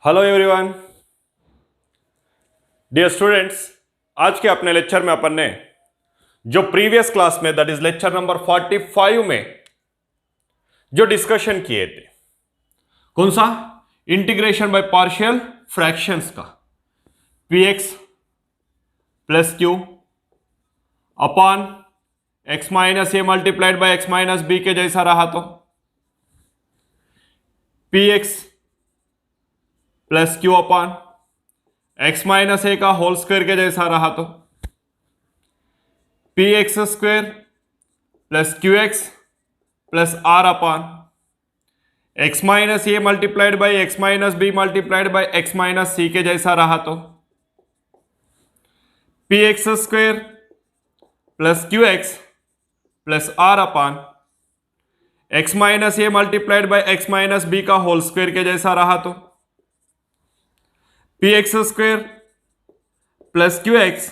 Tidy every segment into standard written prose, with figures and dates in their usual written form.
Hello everyone, dear students. आज के अपने लेक्चर में अपन ने जो प्रीवियस क्लास में दैट इज लेक्चर नंबर 45 में जो डिस्कशन किए थे, कौन सा? इंटीग्रेशन बाय पार्शियल फ्रैक्शंस का p x plus Q upon x minus A multiplied by x minus b के जैसा रहा तो p x plus Q upon x minus a का होल स्क्वायर के जैसा रहा तो p x square plus q x plus r upon x minus A multiplied by x minus b multiplied by x minus c के जैसा रहा तो p x square plus q x plus r upon x minus A multiplied by x minus b का whole square के जैसा रहा तो p x square plus q x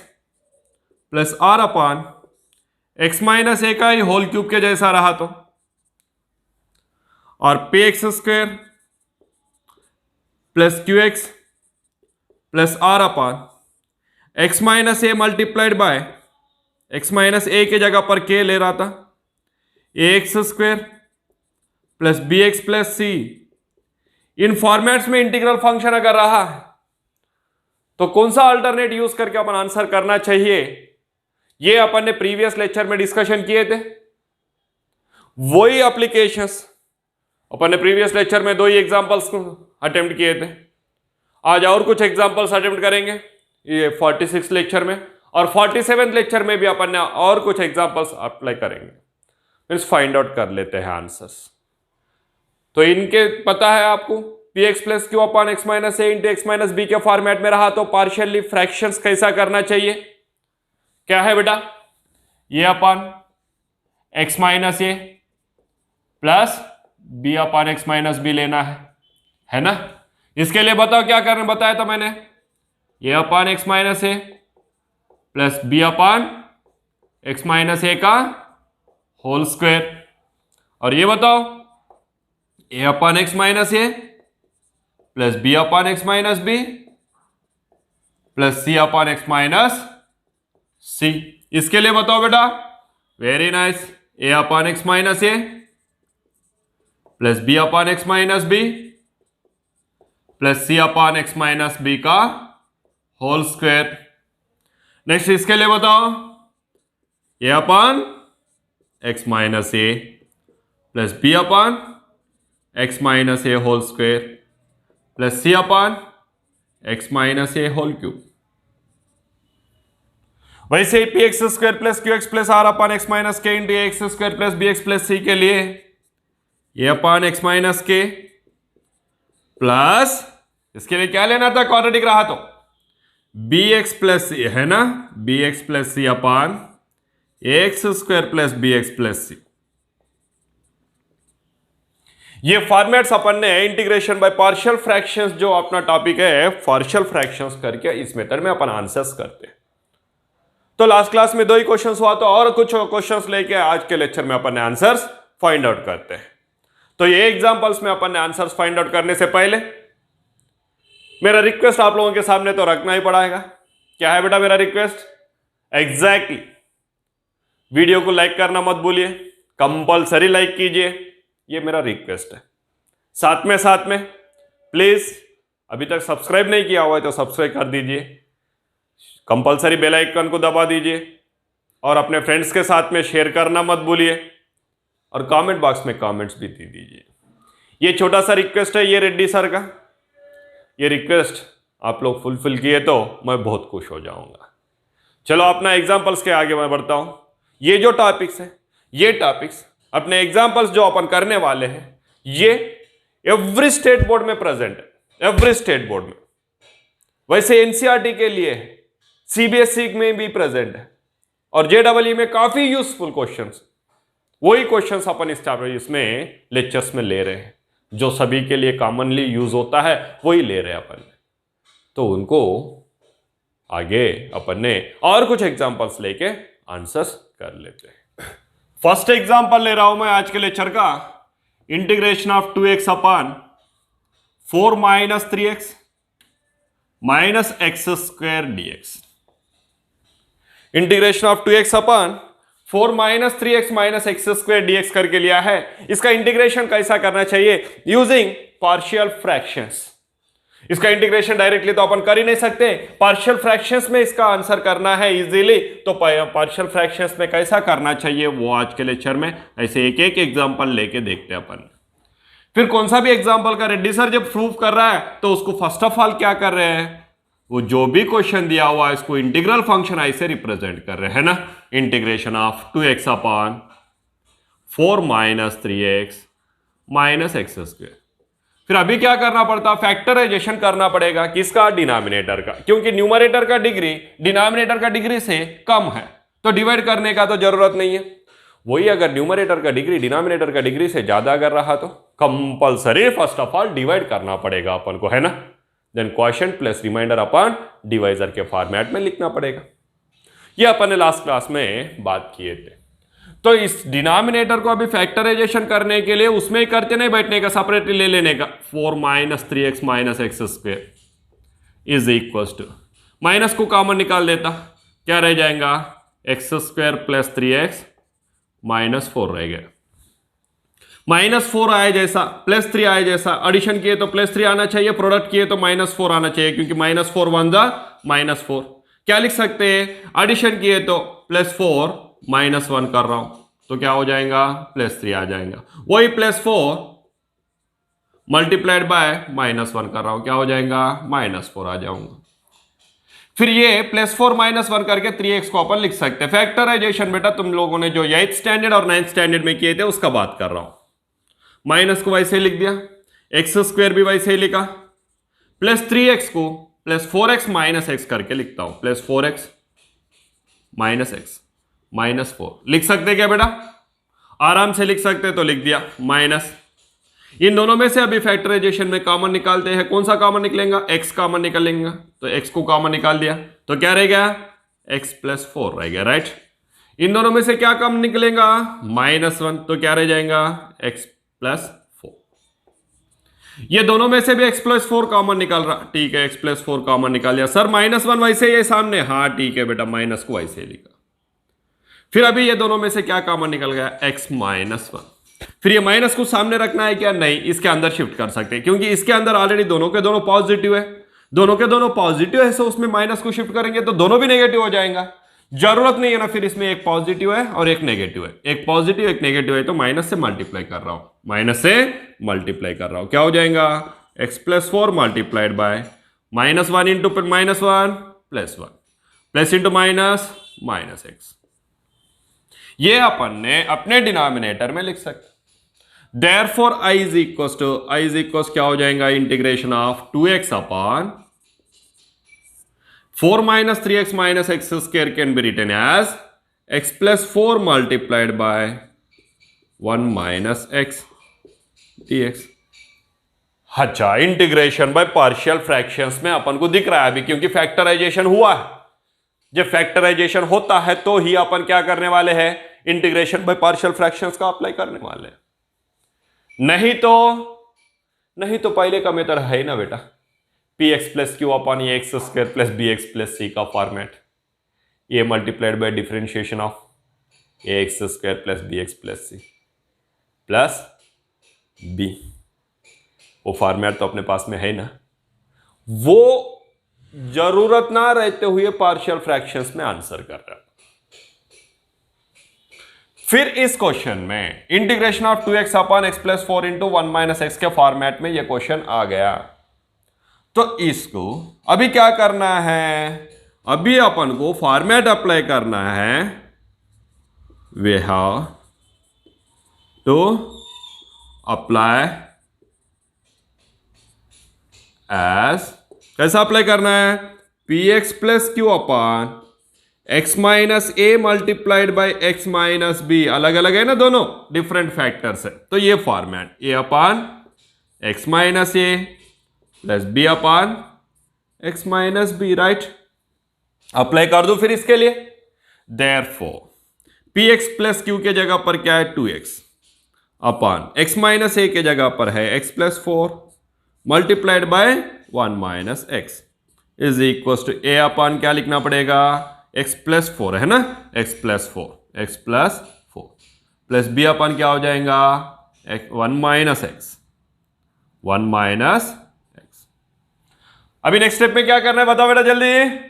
plus r upon x minus a का ही whole cube के जैसा रहा तो और p x square plus q x plus r upon x minus A multiplied by x minus a के जगह पर के ले रहा था a x square plus b x plus c. इन फॉर्मेट्स में इंटीग्रल फंक्शन अगर रहा है तो कौन सा अल्टरनेट यूज करके अपन आंसर करना चाहिए, ये अपन ने प्रीवियस लेक्चर में डिस्कशन किए थे। वही एप्लीकेशंस अपन ने प्रीवियस लेक्चर में 2 ही एग्जांपल्स अटेम्प्ट किए थे। आज और कुछ एग्जांपल्स अटेम्प्ट करेंगे ये 46 लेक्चर में, और 47 लेक्चर में भी अपन ने और कुछ एग्जांपल्स अप्लाई करेंगे, मीन्स फाइंड आउट कर लेते हैं आंसर्स। तो इनके पता है आपको p x plus Q upon x minus a into x minus b के फॉर्मेट में रहा तो पार्शियली फ्रैक्शंस कैसा करना चाहिए? क्या है बेटा? ये upon x minus a plus b upon x minus b लेना है ना? इसके लिए बताओ क्या करना बताया था मैंने। ये upon x minus a plus b upon x minus a का होल स्क्वायर, और ये बताओ a upon x minus a plus b upon x minus b plus c upon x minus c. इसके लिए बताओ बेटा। Very nice. A upon x minus a plus b upon x minus b plus c upon x minus b का whole square. Next इसके लिए बताओ। A upon x minus a plus b upon x minus a whole square plus c upon x minus a whole cube. वैसे p x square plus q x plus r upon x minus k into x square plus b x plus c के लिए a upon x minus k plus इसके लिए क्या लेना था? Quadratic रहा तो बी एक्स प्लस सी है ना, b x plus c upon x square plus b x plus c. ये फॉर्मेट्स अपन ने इंटीग्रेशन बाय पार्शियल फ्रैक्शंस जो अपना टॉपिक है पार्शियल फ्रैक्शंस करके इस मेथड में अपन आंसर्स करते हैं। तो लास्ट क्लास में 2 ही क्वेश्चंस हुआ, तो और कुछ क्वेश्चंस लेके आज के लेक्चर में अपन ने आंसर्स फाइंड आउट करते हैं। तो ये एग्जांपल्स में अपन ने आंसर्स फाइंड आउट करने से पहले मेरा रिक्वेस्ट आप लोगों के सामने तो रखना ही पड़ेगा। क्या है बेटा मेरा रिक्वेस्ट? एग्जैक्टली वीडियो को लाइक करना मत भूलिए, कंपल्सरी लाइक कीजिए, ये मेरा रिक्वेस्ट है। साथ में प्लीज अभी तक सब्सक्राइब नहीं किया हुआ है तो सब्सक्राइब कर दीजिए, कंपल्सरी बेल आइकन को दबा दीजिए और अपने फ्रेंड्स के साथ में शेयर करना मत भूलिए, और कमेंट बॉक्स में कमेंट्स भी दे दीजिए। ये छोटा सा रिक्वेस्ट है ये रेड्डी सर का, ये रिक्वेस्ट आप लोग फुलफिल किए तो मैं बहुत खुश हो जाऊंगा। चलो अपना एग्जाम्पल्स के आगे मैं बढ़ता हूं। ये जो टॉपिक्स है, ये टॉपिक्स अपने एग्जाम्पल्स जो अपन करने वाले हैं ये एवरी स्टेट बोर्ड में प्रेजेंट है, एवरी स्टेट बोर्ड में। वैसे एनसीईआरटी के लिए सीबीएसई में भी प्रेजेंट है, और जेईई में काफी यूजफुल क्वेश्चंस, वही क्वेश्चंस अपन इसमें लेक्चर्स में ले रहे हैं, जो सभी के लिए कॉमनली यूज होता है वही ले रहे हैं अपन। तो उनको आगे अपन ने और कुछ एग्जांपल्स लेके आंसर्स कर लेते हैं। फर्स्ट एग्जांपल ले रहा हूं मैं आज के लेक्चर का, integration of 2x upon 4 - 3x minus x square dx। Integration of 2x upon 4 minus 3x minus x square dx करके लिया है। इसका इंटीग्रेशन कैसा करना चाहिए? Using partial fractions. इसका इंटीग्रेशन डायरेक्टली तो अपन कर ही नहीं सकते, पार्शियल फ्रैक्शंस में इसका आंसर करना है इजीली। तो पार्शियल फ्रैक्शंस में कैसा करना चाहिए वो आज के लेक्चर में ऐसे एक एक एग्जांपल लेके देखते हैं अपन। फिर कौन सा भी एग्जांपल का रेड्डी सर जब प्रूव कर रहा है तो उसको फर्स्ट ऑफ ऑल क्या कर रहे हैं, वो जो भी क्वेश्चन दिया हुआ है इसको इंटीग्रल फंक्शन ऐसे रिप्रेजेंट कर रहे हैं ना, integration of 2x upon 4 minus 3x minus x square. फिर अभी क्या करना पड़ता, फैक्टराइजेशन करना पड़ेगा किसका? डिनोमिनेटर का, क्योंकि न्यूमरेटर का डिग्री डिनोमिनेटर का डिग्री से कम है तो डिवाइड करने का तो जरूरत नहीं है। वही अगर न्यूमरेटर का डिग्री डिनोमिनेटर का डिग्री से ज्यादा अगर रहा तो compulsory first of all divide करना पड़ेगा अपन को, है ना। देन क्वोशिएंट प्लस रिमाइंडर अपन डिवाइजर के फॉर्मेट में लिखना पड़ेगा। ये अपन ने लास्ट क्लास में बात किए थे। तो इस डिनोमिनेटर को अभी फैक्टराइजेशन करने के लिए उसमें ही करते नहीं बैठने का, सेपरेटली ले लेने का। 4 minus 3x minus x square is equal to, minus को कॉमन निकाल देता, क्या रह जाएगा? X square plus 3x minus 4 रह गया। माइनस 4 आए जैसा प्लस 3 आए जैसा, एडिशन किए तो प्लस 3 आना चाहिए, प्रोडक्ट किए तो माइनस 4 आना चाहिए, क्योंकि माइनस 4 वन जा माइनस 4। क्या लिख सकते हैं? एडिशन किए तो प्लस 4 माइनस 1 कर रहा हूं तो क्या हो जाएगा? प्लस 3 आ जाएगा। वही प्लस 4 मल्टीप्लाइड बाय माइनस 1 कर रहा हूं, क्या हो जाएगा? माइनस 4 आ जाऊंगा। फिर ये प्लस 4 माइनस 1 करके 3x को अपन लिख सकते हैं। फैक्टराइजेशन बेटा तुम लोगों ने जो 8th स्टैंडर्ड और 9th स्टैंडर्ड में किए थे उसका बात कर रहा हूं। माइनस को वैसे ही लिख दिया, एक्स स्क्वायर भी वैसे ही लिखा, प्लस 3x को प्लस 4x माइनस एक्स करके लिखता हूं, plus 4x minus x minus 4 लिख सकते क्या बेटा? आराम से लिख सकते, तो लिख दिया माइनस। इन दोनों में से अभी फैक्टराइजेशन में कॉमन निकालते हैं, कौन सा कॉमन निकलेगा? x कॉमन निकलेगा, तो x को कॉमन निकाल दिया तो क्या रह गया? x प्लस 4 रह गया, राइट। इन दोनों में से क्या कॉमन निकलेगा? माइनस 1, तो क्या रह जाएगा? x plus 4। ये दोनों में से भी x प्लस 4 कॉमन निकाल रहा, ठीक है, x प्लस 4 कॉमन निकाल दिया। सर माइनस 1 वैसे ही सामने, हाँ ठीक है बेटा, माइनस को वैसे ही लिखा। फिर अभी ये दोनों में से क्या कॉमन निकल गया? x minus 1। फिर ये माइनस को सामने रखना है क्या? नहीं, इसके अंदर शिफ्ट कर सकते हैं, क्योंकि इसके अंदर ऑलरेडी दोनों के दोनों पॉजिटिव है, दोनों के दोनों पॉजिटिव है, सो उसमें माइनस को शिफ्ट करेंगे तो दोनों भी नेगेटिव हो जाएगा। जरूरत नहीं है ना, फिर इसमें एक पॉजिटिव है और एक नेगेटिव है, एक पॉजिटिव एक नेगेटिव है, तो माइनस से मल्टीप्लाई कर रहा हूं, माइनस से मल्टीप्लाई कर रहा हूं, क्या हो जाएगा? x plus 4 multiplied bye minus 1 into minus 1 plus 1 plus into minus minus x. ये अपन ने अपने डिनोमिनेटर में लिख सकते। Therefore I is equals to क्या हो जाएगा? Integration of 2x upon 4 minus 3x minus x square can be written as x plus 4 multiplied by 1 minus x dx। अच्छा, इंटीग्रेशन बाय पार्शियल फ्रैक्शंस में अपन को दिख रहा है अभी, क्योंकि फैक्टराइजेशन हुआ है। जब फैक्टराइजेशन होता है तो ही अपन क्या करने वाले हैं? इंटीग्रेशन बाय पार्शियल फ्रैक्शंस का अप्लाई करने वाले हैं। नहीं तो पहले का मेथड है ना बेटा, p x plus Q upon a x square plus b x plus c का format, a multiplied by differentiation of a x square plus b x plus c plus b. वो फॉर्मेट तो अपने पास में है ना, वो जरूरत ना रहते हुए पार्शियल फ्रैक्शंस में आंसर कर रहा है। फिर इस क्वेश्चन में integration of 2x upon x plus 4 into 1 minus x के फॉर्मेट में ये क्वेश्चन आ गया। तो इसको अभी क्या करना है? अभी अपन को फॉर्मेट अप्लाई करना है। We have to apply as, कैसा अप्लाई करना है? P x plus Q upon x minus A multiplied by x minus B, अलग अलग है ना दोनों, डिफरेंट फैक्टर्स है, तो ये format a upon x minus a plus b upon x minus b, right. Apply कर दो फिर इसके लिए। Therefore p x plus q के जगह पर क्या है? 2x upon x minus a के जगह पर है x plus 4 multiplied by 1 minus x is equal to a अपन क्या लिखना पड़ेगा, एक्स प्लस फोर है ना, x plus four, x plus four plus b अपन क्या हो जाएगा, one minus x, one minus x. अभी नेक्स्ट स्टेप में क्या करना है बताओ बेटा जल्दी।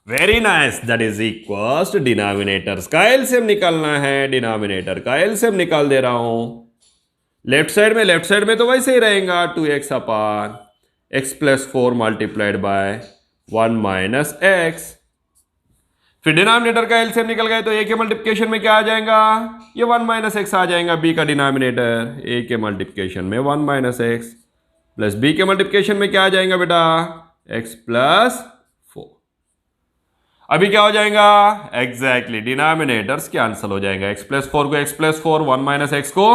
Very nice, that is equal to denominators का एलसीएम निकालना है, डिनोमिनेटर का एलसीएम निकाल दे रहा हूं। लेफ्ट साइड में तो वैसे ही रहेगा, 2x upon x plus four multiplied by one minus x. फिर डिनोमिनेटर का एलसीएम निकल गए तो ए के मल्टीप्लिकेशन में क्या आ जाएगा, ये वन माइनस एक्स आ जाएगा। बी का डिनोमिनेटर ए के मल्टीप्लिकेशन में one minus x plus B के मल्टीप्लिकेशन में क्या आ जाएगा बेटा, एक्स प्लस फोर। अभी क्या हो जाएगा, एग्जैक्टली डिनोमिनेटर्स कैंसिल हो जाएगा, एक्स प्लस फोर को x plus four, one minus x को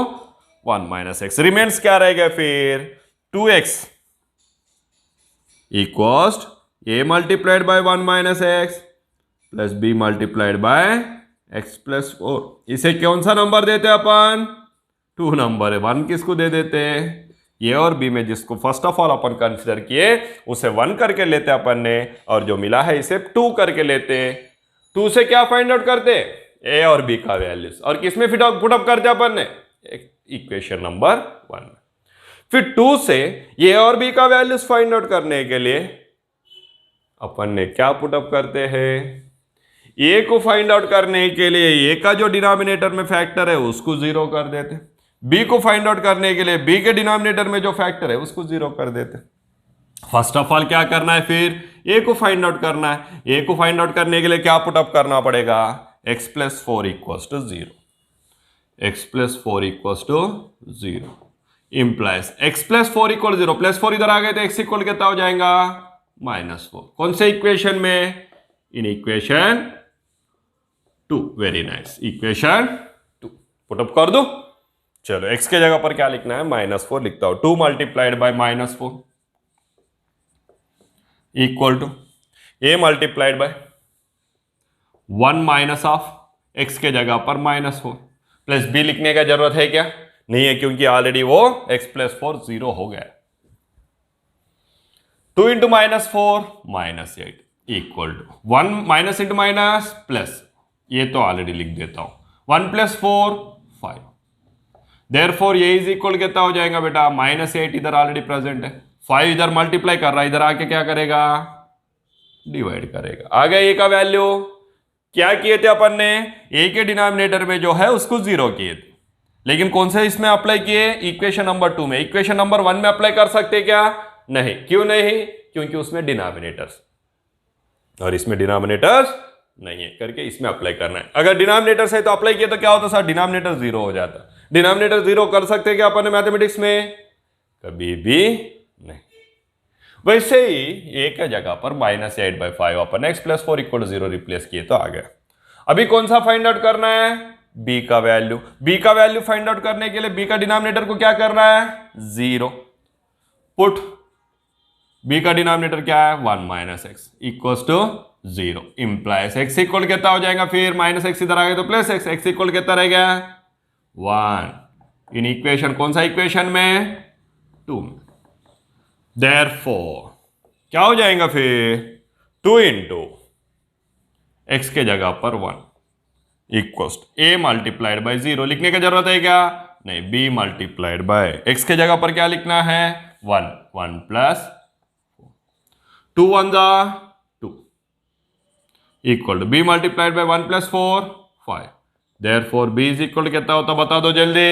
वन माइनस एक्स, रिमेन्स क्या रहेगा फिर 2x equals A multiplied by one minus x plus B multiplied by x plus four. इसे कौन सा नंबर देते अपन, 2 नंबर है, 1 किसको दे देते, ए और बी में जिसको first of all upon consider किए उसे 1 करके लेते अपन ने, और जो मिला है इसे 2 करके लेते। 2 से क्या फाइंड आउट करते, ए और बी का वैल्यूज, और किसमें पुटअप करते अपन ने, इक्वेशन नंबर 1। फिर 2 से ए और बी का वैल्यूज फाइंड आउट करने के लिए अपन ने क्या पुटअप करते हैं, ए को फाइंड आउट करने के लिए ए का जो डिनोमिनेटर में फैक्टर है उसको 0 कर देते, बी को फाइंड आउट करने के लिए बी के डिनोमिनेटर में जो फैक्टर है उसको 0 कर देते। फर्स्ट ऑफ ऑल क्या करना है, फिर ए को फाइंड आउट करना है। ए को फाइंड आउट करने के लिए क्या पुटअप करना पड़ेगा, x plus four equals to 0, x plus four equals to 0 implies x plus four equal 0, plus 4 इधर आ गए तो एक्स इक्वल कितना हो जाएगा, -4। कौन से इक्वेशन में, इन equation 2। Very nice, equation 2 put up कर दो। चलो x के जगह पर क्या लिखना है, -4 लिखता हूं, 2 multiplied by -4 equal to a multiplied by 1 minus of x के जगह पर -4 प्लस b लिखने का जरूरत है क्या, नहीं है, क्योंकि ऑलरेडी वो x प्लस 4 0 हो गया। 2 into -4 -8 equal to 1 minus into minus plus, ये तो ऑलरेडी लिख देता हूं, 1 प्लस 4 5। देयरफॉर ये इज इक्वल कितना हो जाएगा बेटा, -8 इधर ऑलरेडी प्रेजेंट है, 5 इधर मल्टीप्लाई कर रहा है, इधर आके क्या करेगा, डिवाइड करेगा। आ गया ए का वैल्यू। क्या किए थे अपन ने, ए के डिनोमिनेटर में जो है उसको 0 किए थे, लेकिन कौन से इसमें अप्लाई किए, इक्वेशन नंबर 2 में। इक्वेशन नंबर 1 में अप्लाई कर सकते क्या, नहीं, क्यों नहीं, क्योंकि उसमें डिनोमिनेटर्स और इसमें डिनोमिनेटर्स नहीं है, करके इसमें अप्लाई करना है। अगर डिनोमिनेटर्स है तो अप्लाई किया तो क्या होता सर, डिनोमिनेटर 0 हो जाता। डिनोमिनेटर 0 कर सकते क्या अपन मैथमेटिक्स में, कभी भी नहीं। वैसे ही ए के जगह पर -8/5 अपन x plus 4 equal to 0 replace किए तो आ गया। अभी कौन सा फाइंड आउट करना है, बी का वैल्यू। बी का वैल्यू फाइंड आउट करने के लिए बी का डिनोमिनेटर को क्या करना है, 0 पुट, बी का डिनोमिनेटर क्या है, 1 minus x equals to 0 implies x equal कितना हो जाएगा, फिर -x इधर आ गया तो प्लस एक्स, एक्स इक्वल कितना रह गया 1। इन इक्वेशन कौन सा इक्वेशन में, 2 में। देयरफॉर क्या हो जाएगा फिर, 2 इंटू एक्स के जगह पर 1 इक्वल्स ए मल्टीप्लाइड बाय 0 लिखने की जरूरत है क्या, नहीं, b मल्टीप्लाइड बाय एक्स के जगह पर क्या लिखना है, 1 1 प्लस 2 1 जा 2 equal to b multiplied by 1 plus 4 5। Therefore b is equal to कितना होता बता दो जल्दी,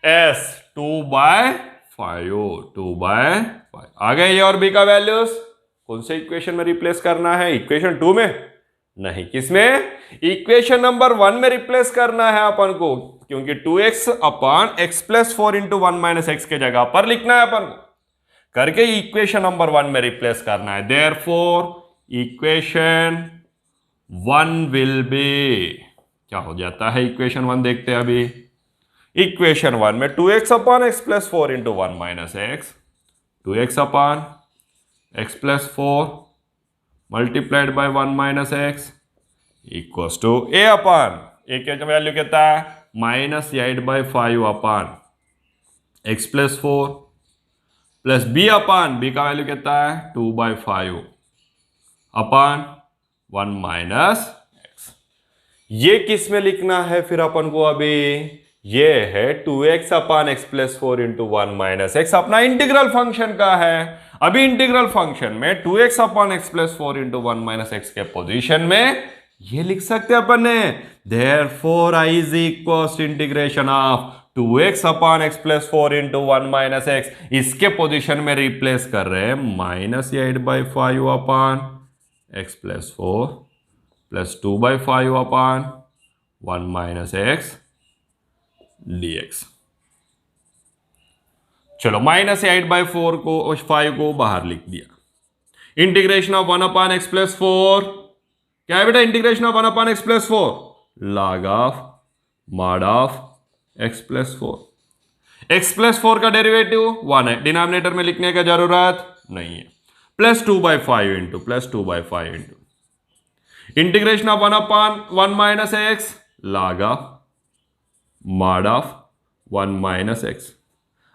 s 2/5, 2/5 आ गए ये और b का वैल्यूज। कौन से इक्वेशन में रिप्लेस करना है, इक्वेशन 2 में नहीं, किसमें, इक्वेशन नंबर 1 में रिप्लेस करना है अपन को, क्योंकि 2x upon x plus 4 into 1 minus x के जगह पर लिखना है अपन को, करके इक्वेशन नंबर 1 में रिप्लेस करना है। देयरफॉर इक्वेशन 1 विल बी, क्या हो जाता है इक्वेशन 1 देखते हैं अभी। इक्वेशन 1 में 2x upon x plus 4 into 1 minus x, 2x upon x plus 4 multiplied by 1 minus x equals to a upon a के वैल्यू कितना है, -8/5 upon x plus 4 plus b upon b का वैल्यू कितना है, 2/5 अपॉन 1 माइनस एक्स। ये किस में लिखना है फिर अपन को? अभी ये है 2x upon x plus 4 into 1 minus x, अपना इंटीग्रल फंक्शन का है। अभी इंटीग्रल फंक्शन में 2x upon x plus 4 into 1 minus x के पोजीशन में ये लिख सकते हैं अपन ने, therefore i is equals to integration of 2x upon x plus 4 into 1 minus x. इसके पोजीशन में रिप्लेस कर रहे हैं minus 8/5 upon x plus 4 plus 2/5 upon 1 minus x dx। चलो माइनस 8/4 को 5 को बाहर लिख दिया। Integration of 1 upon x plus 4 क्या है बेटा? Integration of 1 upon x plus 4 log of mod of x plus 4। X plus 4 का डेरिवेटिव 1 है, डिनोमिनेटर में लिखने की जरूरत नहीं है। Plus 2/5 into plus 2/5 into integration of 1 upon 1 minus x log of mod of 1 minus x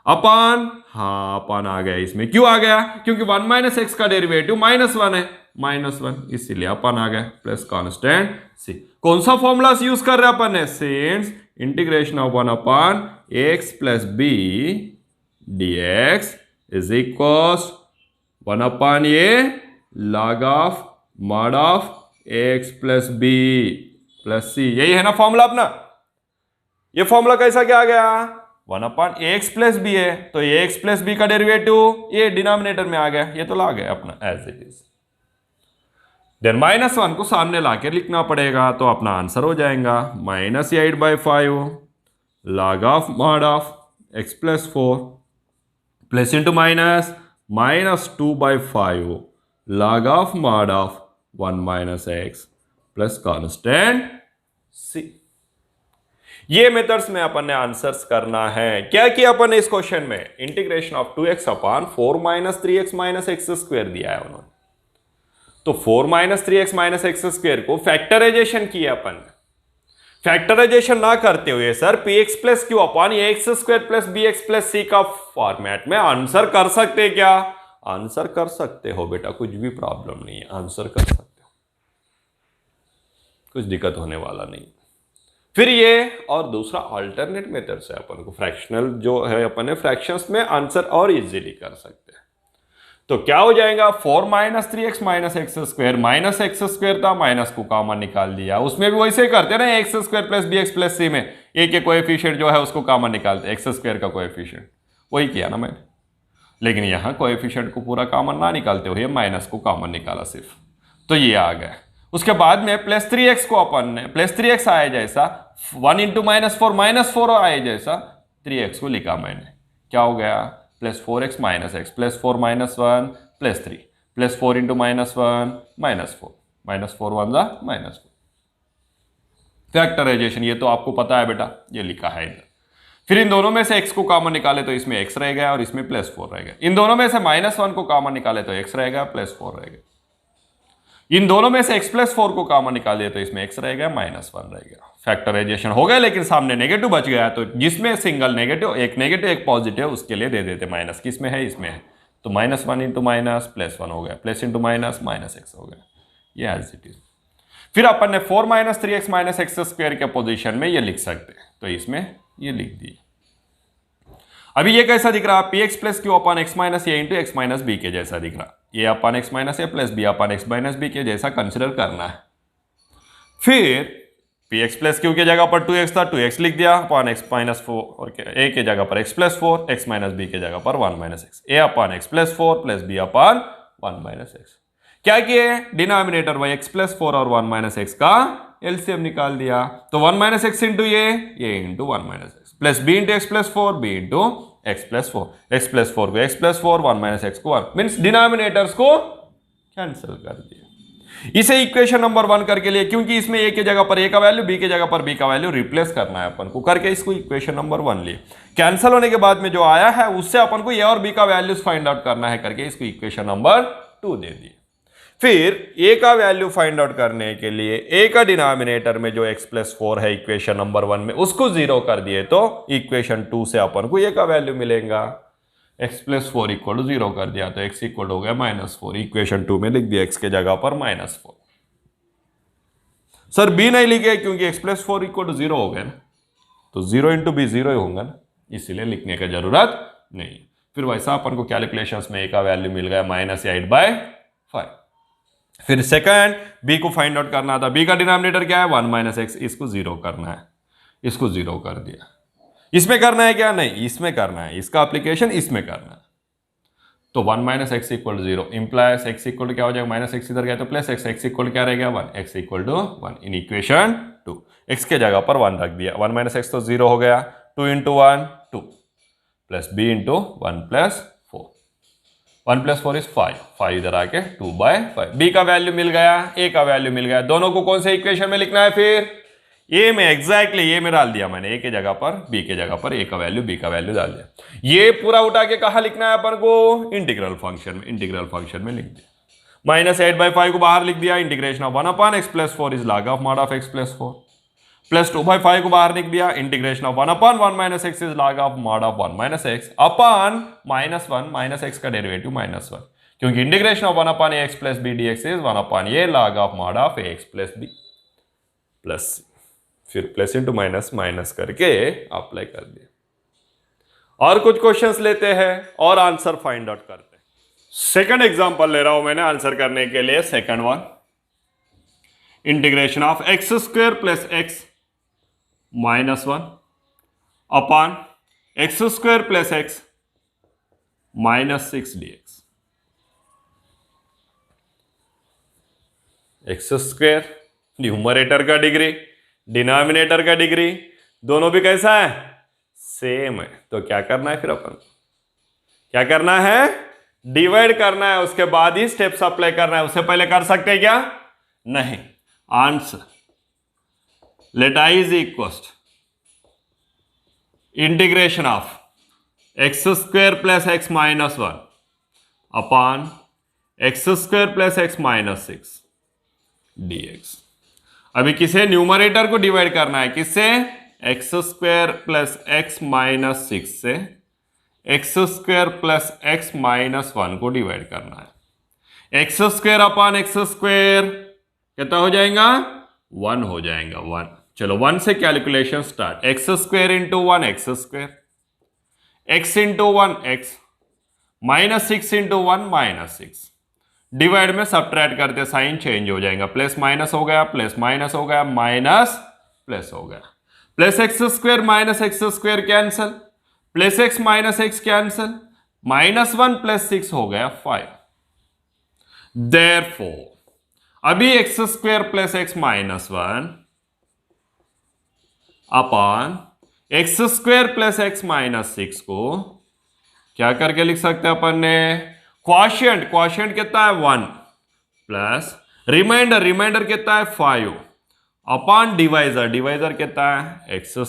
upon, हाँ upon आ गया इसमें। क्यों आ गया? क्योंकि 1 माइनस एक्स का डेरिवेटिव -1 है, -1, इसीलिए अपन आ गया प्लस कांस्टेंट सी। कौन सा फॉर्मूला यूज कर रहे हैं अपन ने? Since integration of 1 upon x plus b dx is equals 1 upon ये log of mod of x plus b plus c. यही है ना फॉर्मूला अपना? ये फॉर्मूला कैसा क्या आ गया? 1 अपॉन एक्स प्लस बी है, तो ये एक्स प्लस बी का डेरिवेटिव ये डिनोमिनेटर में आ गया, ये तो ला गया अपना एज इट इज। देन -1 को सामने लाके लिखना पड़ेगा, तो अपना आंसर हो जाएगा minus 8/5 log of mod of x plus 4 plus into minus -2/5 log of mod of 1 minus x plus constant c. ये मेथड्स में अपन ने आंसर्स करना है। क्या किया अपन ने इस क्वेश्चन में? Integration of 2x upon 4 minus 3x minus x square दिया है उन्होंने, तो 4 minus 3x minus x square को फैक्टराइजेशन किया अपन। फैक्टराइजेशन ना करते हुए sir px plus Q upon x square plus bx plus c का फॉर्मेट में आंसर कर सकते क्या? आंसर कर सकते हो बेटा, कुछ भी प्रॉब्लम नहीं है, आंसर कर सकते हो, कुछ दिक्कत होने वाला नहीं। फिर ये और दूसरा अल्टरनेट मेथड से अपन को फ्रैक्शनल जो है अपन ने फ्रैक्शंस में आंसर और इजीली कर सकते हैं। तो क्या हो जाएगा? 4 minus 3x minus x square, minus x square था, माइनस को कॉमन निकाल दिया। उसमें भी वैसे ही करते ना, x square plus b x plus c में ए के कोएफिशिएंट जो है उसको कॉमन निकालते, एक्स स्क्वायर का कोएफिशिएंट, वही किया ना मैंने। लेकिन यहाँ कोएफिशिएंट को पूरा कॉमन ना निकालते हुए माइनस को कॉमन निकाला सिर्फ, तो ये आ गया। उसके बाद में प्लस 3x को अपन ने प्लस 3x आए जैसा 1 इंटू -4 आए जैसा 3x को लिखा मैंने। क्या हो गया? Plus 4x minus x plus 4 minus 1 plus 3 plus 4 into -1 -4 -4 1 जा -4। फैक्टराइजेशन ये तो आपको पता है बेटा, ये लिखा है इधर। फिर इन दोनों में से x को कॉमन निकाले तो इसमें x रह गया और इसमें +4 रह गया। इन दोनों में से -1 को कॉमन निकाले तो x रहेगा, +4 रहेगा। इन दोनों में से x प्लस 4 को कॉमन निकाले तो इसमें x रहेगा, -1 रहेगा। फैक्टराइजेशन हो गया, लेकिन सामने नेगेटिव बच गया, तो जिसमें सिंगल नेगेटिव, एक नेगेटिव एक पॉजिटिव, उसके लिए दे देते माइनस। किसमें है? इसमें है, तो -1 इंटू माइनस +1 हो गया, प्लस इंटू माइनस -x हो गया, ये एज इट इज। फिर अपन ने 4 minus 3x minus x square के पोजीशन में ये लिख सकते हैं, तो इसमें ये लिख दिए। अभी ये कैसा दिख रहा? px plus Q upon x minus a into x minus b के जैसा दिख रहा। A upon x minus a plus b upon x minus b के जैसा कंसिडर करना है। फिर px प्लस क्यू के जगह पर 2x था, 2x लिख दिया अपॉन एक्स माइनस 4, और ए के जगह पर x plus 4, x minus b के जगह पर 1 minus x, a upon x plus 4 plus b upon 1 minus x. क्या किए? डिनोमिनेटर में x प्लस 4 और 1 माइनस एक्स का एलसीएम निकाल दिया, तो 1 माइनस एक्स इंटू ये into 1 minus x plus b into x plus 4 b into x plus 4, x plus 4 को एक्स प्लस 4, 1 माइनस एक्स को 1, मीन्स डिनोमिनेटर्स को कैंसिल कर दिया। इसे इक्वेशन नंबर 1 करके लिए, क्योंकि इसमें ए के जगह पर ए का वैल्यू, बी के जगह पर बी का वैल्यू रिप्लेस करना है अपन को, करके इसको इक्वेशन नंबर 1 लिए। कैंसिल होने के बाद में जो आया है उससे अपन को ए और बी का वैल्यूज फाइंड आउट करना है, करके इसको इक्वेशन नंबर 2 दे दिए। फिर ए का वैल्यू फाइंड आउट करने के लिए ए का डिनोमिनेटर में जो x प्लस 4 है इक्वेशन नंबर 1 में, उसको 0 कर दिए तो इक्वेशन 2 से अपन को ए का वैल्यू मिलेगा। x+4 इक्वल टू 0 कर दिया तो x इक्वल हो गया -4। इक्वेशन 2 में लिख दिया x के जगह पर -4। सर b नहीं लिखे क्योंकि x+4 इक्वल टू 0 हो गया ना, तो 0 इंटू बी 0 ही होगा ना, इसीलिए लिखने की जरूरत नहीं। फिर वैसा अपन को कैलकुलेशंस में a का वैल्यू मिल गया -8/5। फिर सेकंड b को फाइंड आउट करना था। b का डिनोमिनेटर क्या है 1 - x, इसको 0 करना है, इसको 0 कर दिया। इसमें करना है क्या? नहीं, इसमें करना है, इसका एप्लीकेशन इसमें करना है। तो 1 - x equal 0 implies x equal क्या हो जाएगा, -x इधर गया तो प्लस x इक्वल क्या रहेगा 1, x equal to 1 in equation 2। x के जगह पर 1 रख दिया, 1 - x तो 0 हो गया, 2 into 1 2 plus b into 1 + 4, 1 + 4 is 5 इधर आके 2/5। b का वैल्यू मिल गया, a का वैल्यू मिल गया। दोनों को कौन से इक्वेशन में लिखना है? फिर ए में, एग्जैक्टली ये में डाल दिया मैंने, ए के जगह पर बी के जगह पर ए का वैल्यू बी का वैल्यू डाल दिया। ये पूरा उठा के कहा लिखना है अपन को? इंटीग्रल फंक्शन में, इंटीग्रल फंक्शन में लिख दिया। -8/5 को बाहर लिख दिया, integration of 1/x+4 is log of mod of x+4, plus 2/5 को बाहर लिख दिया, integration of 1/1 - x is log of mod of 1 - x upon -1 - x का डेरिवेटिव -1, क्योंकि integration of 1/ax + b dx is 1/a log of mod of ax + b plus, फिर plus into minus minus करके apply कर दिया। और कुछ questions लेते हैं और आंसर फाइंड आउट करते हैं। सेकंड एग्जांपल ले रहा हूं मैंने आंसर करने के लिए। Second one, integration of x² + x - 1 upon x² + x - 6 dx। x² numerator का डिग्री, डिनोमिनेटर का डिग्री दोनों भी कैसा है? सेम है। तो क्या करना है फिर अपन? क्या करना है? डिवाइड करना है, उसके बाद ही स्टेप्स अप्लाई करना है। उससे पहले कर सकते हैं क्या? नहीं। Answer let i is equal integration of x² + x - 1 upon x² + x - 6 dx। अभी किसे? न्यूमरेटर को डिवाइड करना है, किससे? x² + x - 6 से x² + x - 1 को डिवाइड करना है। x² अपॉन x² कितना हो जाएगा? 1 हो जाएगा, 1। चलो 1 से calculation start. x² into 1 x², x into 1 x, -6 into 1 -6। Divide में सब्ट्रैक्ट करते साइन चेंज हो जाएगा, प्लस माइनस हो गया, प्लस माइनस हो गया, माइनस प्लस हो गया, plus x² minus x² cancel, plus x minus x cancel, -1 + 6 हो गया 5। देयरफॉर अभी x² + x - 1 upon x² + x - 6 को क्या करके लिख सकते हैं अपन ने? क्वोशिएंट, क्वोशिएंट कितना है 1 प्लस रिमाइंडर, रिमाइंडर कितना है 5 अपॉन डिवाइजर, डिवाइजर कितना है x²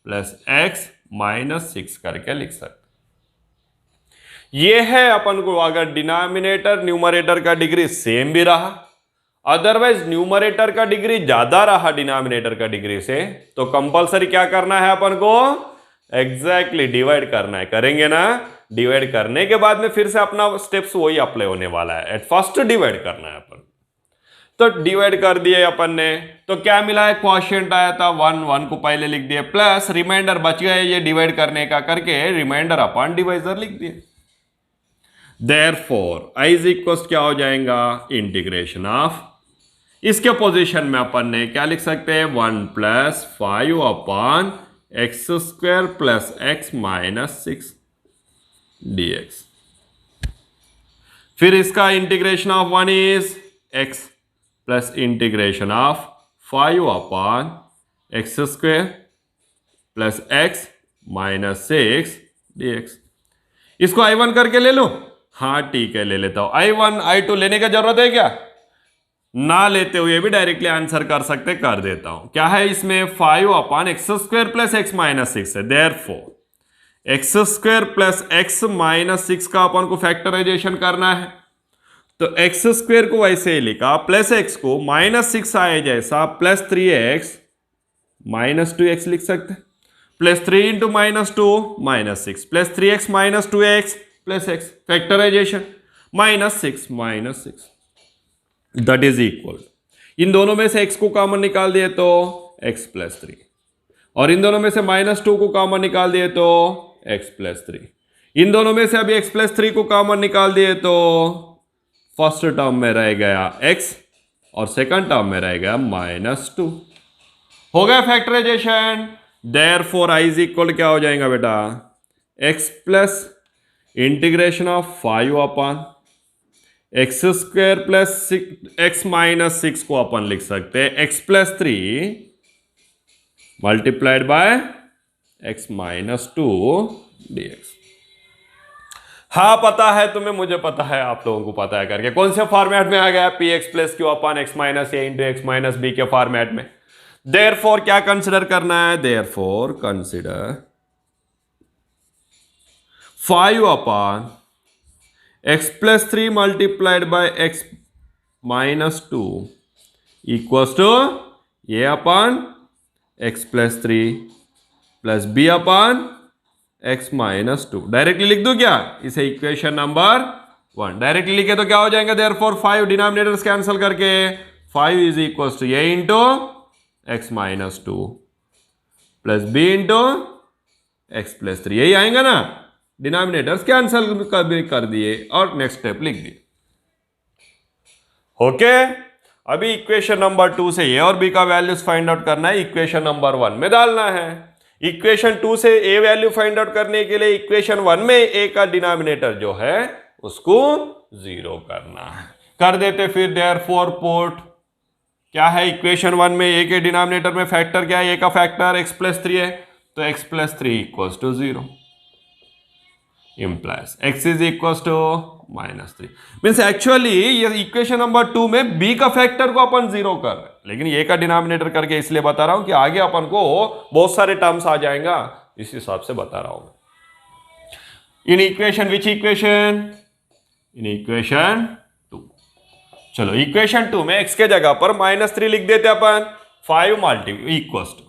+ x - 6 करके लिख सकते। ये है अपन को, अगर डिनोमिनेटर न्यूमरेटर का डिग्री सेम भी रहा, अदरवाइज न्यूमरेटर का डिग्री ज्यादा रहा डिनोमिनेटर का डिग्री से, तो कंपलसरी क्या करना है अपन को? एग्जैक्टली डिवाइड करना है। करेंगे ना? डिवाइड करने के बाद में फिर से अपना स्टेप्स वही अप्लाई होने वाला है। एट फर्स्ट डिवाइड करना है अपन, तो डिवाइड कर दिए अपन ने, तो क्या मिला है? क्वोशिएंट आया था 1, 1 को पहले लिख दिए, प्लस रिमाइंडर बच गया ये डिवाइड करने का करके, रिमाइंडर अपॉन डिवाइजर लिख दिए। देयरफॉर i इज इक्वल क्या हो जाएगा? इंटीग्रेशन ऑफ, इसके पोजीशन में अपन ने क्या लिख सकते हैं? 1 + 5 अपॉन x² + x - 6 dx। फिर इसका integration of 1 is x plus integration of 5 upon x² + x - 6 dx। इसको i1 करके ले लो। हाँ ठीक है, ले लेता हूं। i1 i2 लेने की जरूरत है क्या? ना लेते हुए भी डायरेक्टली आंसर कर सकते, कर देता हूं। क्या है इसमें? 5 अपॉन x² + x - 6 है। देयरफॉर x² + x - 6 का अपन को फैक्टराइजेशन करना है, तो x² को वैसे ही लिखा, प्लस x को -6 आए जैसा +3x - 2x लिख सकते, plus 3 into -2 -6 plus 3x minus 2x plus x factorization -6 that is equal, इन दोनों में से x को कॉमन निकाल दिए तो x प्लस 3, और इन दोनों में से -2 को कॉमन निकाल दिए तो x प्लस 3, इन दोनों में से अभी x प्लस 3 को कॉमन निकाल दिए तो फर्स्ट टर्म में रह गया x और सेकंड टर्म में रह गया -2, हो गया factorisation. Therefore i is equal क्या हो जाएगा बेटा, x plus integration of 5 upon x square plus x minus 6 को अपन लिख सकते हैं x plus 3 multiplied by x minus 2 dx। हाँ पता है तुम्हें, मुझे पता है, आप लोगों को पता है करके कौन से फॉर्मेट में आ गया, p x plus Q upon x minus a into x minus b के फॉर्मेट में। देयरफॉर क्या कंसिडर करना है, therefore consider 5 upon x plus 3 multiplied by x minus 2 equals to a upon x plus 3 plus b upon x minus 2। Directly लिख दूं क्या इसे, equation number 1 directly लिखे तो क्या हो जाएगा, देयरफॉर 5 डिनोमिनेटर्स कैंसिल करके 5 is equals to a into x minus 2 plus b into x plus 3, यही आएगा ना, डिनोमिनेटर्स कैंसिल कर दिए और नेक्स्ट स्टेप लिख दिए। ओके, अभी इक्वेशन नंबर 2 से ए और बी का वैल्यूज फाइंड आउट करना है, इक्वेशन नंबर 1 में डालना है। इक्वेशन 2 से ए वैल्यू फाइंड आउट करने के लिए इक्वेशन 1 में ए का डिनोमिनेटर जो है उसको 0 करना है, कर देते। फिर देयरफॉर पुट क्या है, इक्वेशन 1 में ए के डिनोमिनेटर में फैक्टर क्या है, ए का फैक्टर x प्लस 3 है, तो x plus 3 equals to 0 implies x is equals to -3। Means actually ये इक्वेशन नंबर 2 में b का फैक्टर को अपन 0 कर रहे हैं, लेकिन a का डिनोमिनेटर करके इसलिए बता रहा हूं कि आगे अपन को बहुत सारे टर्म्स आ जाएगा, इस हिसाब से बता रहा हूं। In equation which equation, in equation 2। चलो इक्वेशन 2 में x के जगह पर -3 लिख देते अपन, 5 multi equals to